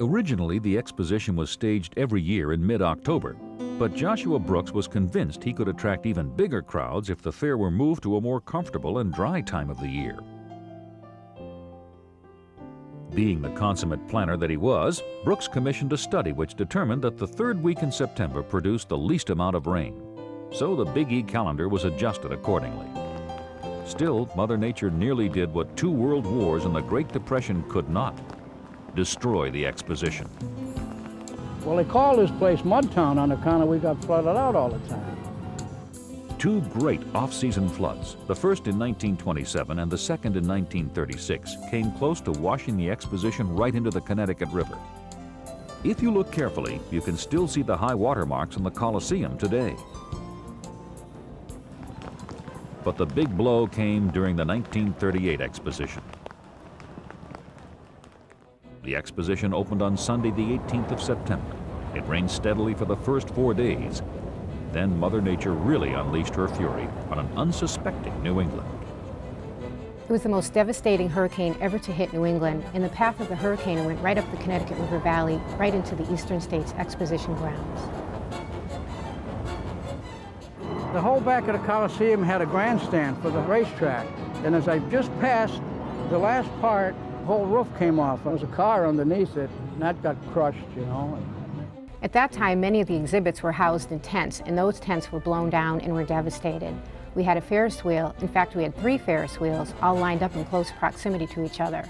Originally, the exposition was staged every year in mid-October, but Joshua Brooks was convinced he could attract even bigger crowds if the fair were moved to a more comfortable and dry time of the year. Being the consummate planner that he was, Brooks commissioned a study which determined that the third week in September produced the least amount of rain. So the Big E calendar was adjusted accordingly. Still, Mother Nature nearly did what 2 world wars and the Great Depression could not: destroy the exposition. Well, they call this place Mudtown on account of we got flooded out all the time. 2 great off-season floods, the first in 1927 and the second in 1936, came close to washing the exposition right into the Connecticut River. If you look carefully, you can still see the high water marks in the Coliseum today. But the big blow came during the 1938 exposition. The exposition opened on Sunday, the 18th of September. It rained steadily for the first 4 days. Then Mother Nature really unleashed her fury on an unsuspecting New England. It was the most devastating hurricane ever to hit New England. In the path of the hurricane, it went right up the Connecticut River Valley, right into the Eastern States Exposition grounds. The whole back of the Coliseum had a grandstand for the racetrack. And as I just passed the last part, the whole roof came off. There was a car underneath it, and that got crushed, you know. At that time, many of the exhibits were housed in tents, and those tents were blown down and were devastated. We had a Ferris wheel. In fact, we had 3 Ferris wheels, all lined up in close proximity to each other.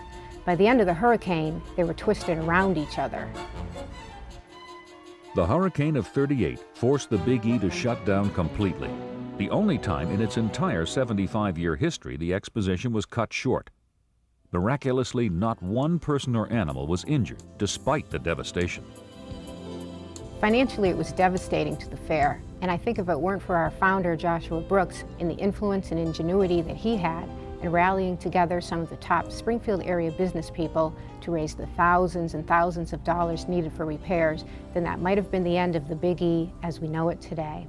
By the end of the hurricane, they were twisted around each other. The hurricane of '38 forced the Big E to shut down completely. The only time in its entire 75-year history the exposition was cut short. Miraculously, not one person or animal was injured, despite the devastation. Financially, it was devastating to the fair, and I think if it weren't for our founder, Joshua Brooks, and the influence and ingenuity that he had in rallying together some of the top Springfield area business people to raise the thousands and thousands of dollars needed for repairs, then that might have been the end of the Big E as we know it today.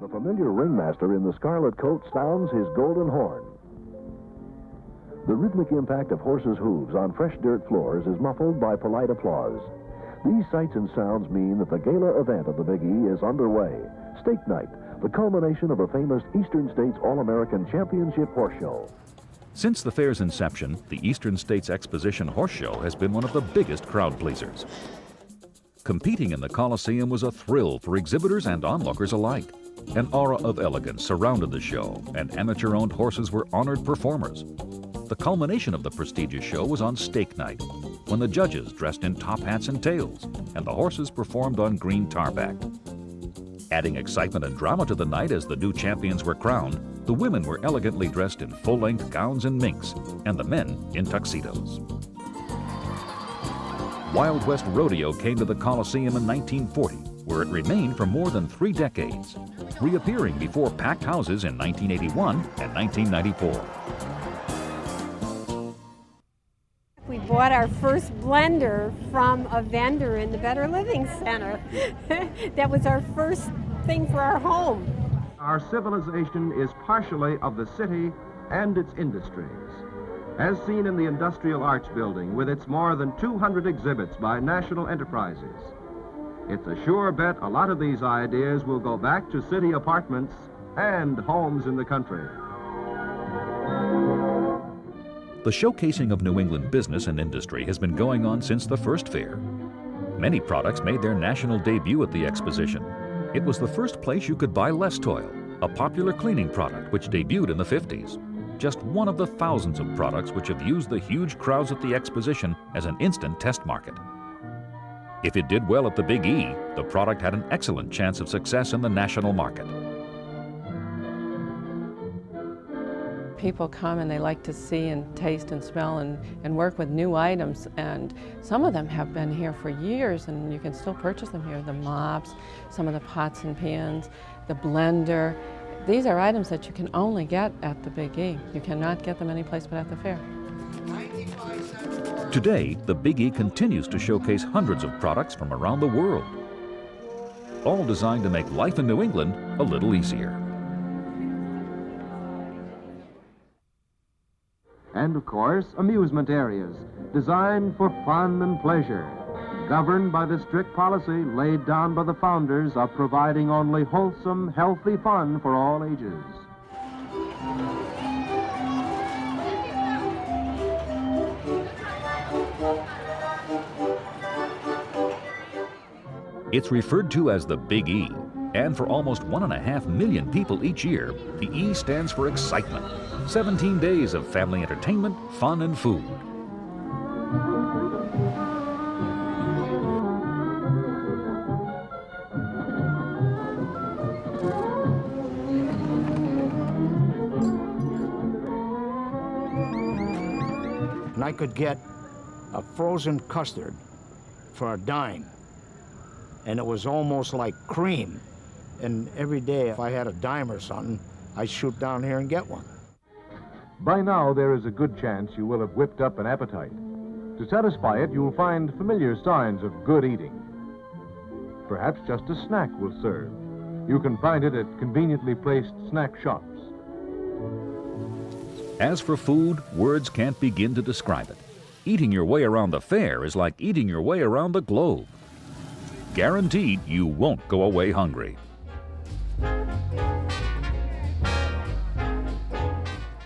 The familiar ringmaster in the scarlet coat sounds his golden horn. The rhythmic impact of horses' hooves on fresh dirt floors is muffled by polite applause. These sights and sounds mean that the gala event of the Big E is underway. Stake Night, the culmination of the famous Eastern States All-American Championship Horse Show. Since the fair's inception, the Eastern States Exposition Horse Show has been one of the biggest crowd pleasers. Competing in the Coliseum was a thrill for exhibitors and onlookers alike. An aura of elegance surrounded the show, and amateur-owned horses were honored performers. The culmination of the prestigious show was on Stake Night, when the judges dressed in top hats and tails, and the horses performed on green tarmac. Adding excitement and drama to the night as the new champions were crowned, the women were elegantly dressed in full-length gowns and minks, and the men in tuxedos. Wild West Rodeo came to the Coliseum in 1940, where it remained for more than 3 decades, reappearing before packed houses in 1981 and 1994. We bought our first blender from a vendor in the Better Living Center. That was our first thing for our home. Our civilization is partially of the city and its industries, as seen in the Industrial Arts Building with its more than 200 exhibits by national enterprises. It's a sure bet a lot of these ideas will go back to city apartments and homes in the country. The showcasing of New England business and industry has been going on since the first fair. Many products made their national debut at the exposition. It was the first place you could buy Less Toil, a popular cleaning product which debuted in the 50s. Just one of the thousands of products which have used the huge crowds at the exposition as an instant test market. If it did well at the Big E, the product had an excellent chance of success in the national market. People come and they like to see and taste and smell and work with new items, and some of them have been here for years and you can still purchase them here. The mops, some of the pots and pans, the blender. These are items that you can only get at the Big E. You cannot get them anyplace but at the fair. Today, the Big E continues to showcase hundreds of products from around the world, all designed to make life in New England a little easier. And of course, amusement areas designed for fun and pleasure, governed by the strict policy laid down by the founders of providing only wholesome, healthy fun for all ages. It's referred to as the Big E, and for almost 1.5 million people each year, the E stands for excitement. 17 days of family entertainment, fun, and food. And I could get a frozen custard for a dime. And it was almost like cream. And every day, if I had a dime or something, I'd shoot down here and get one. By now, there is a good chance you will have whipped up an appetite. To satisfy it, you'll find familiar signs of good eating. Perhaps just a snack will serve. You can find it at conveniently placed snack shops. As for food, words can't begin to describe it. Eating your way around the fair is like eating your way around the globe. Guaranteed you won't go away hungry.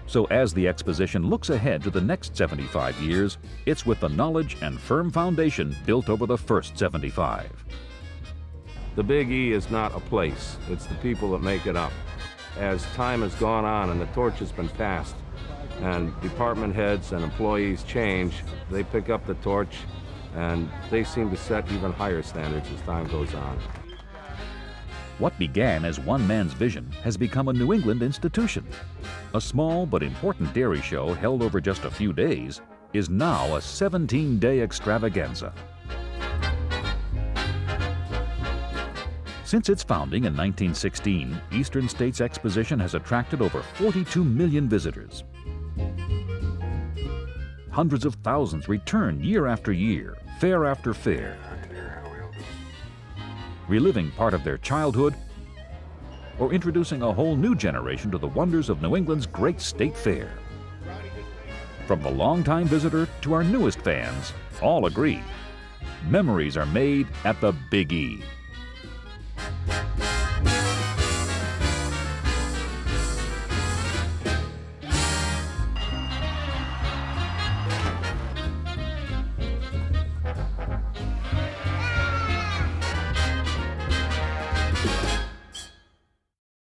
So as the exposition looks ahead to the next 75 years, it's with the knowledge and firm foundation built over the first 75. The Big E is not a place, it's the people that make it up. As time has gone on and the torch has been passed, and department heads and employees change, they pick up the torch and they seem to set even higher standards as time goes on. What began as one man's vision has become a New England institution. A small but important dairy show held over just a few days is now a 17-day extravaganza. Since its founding in 1916, Eastern States Exposition has attracted over 42 million visitors. Hundreds of thousands return year after year, fair after fair, reliving part of their childhood or introducing a whole new generation to the wonders of New England's great state fair. From the longtime visitor to our newest fans, all agree, memories are made at the Big E.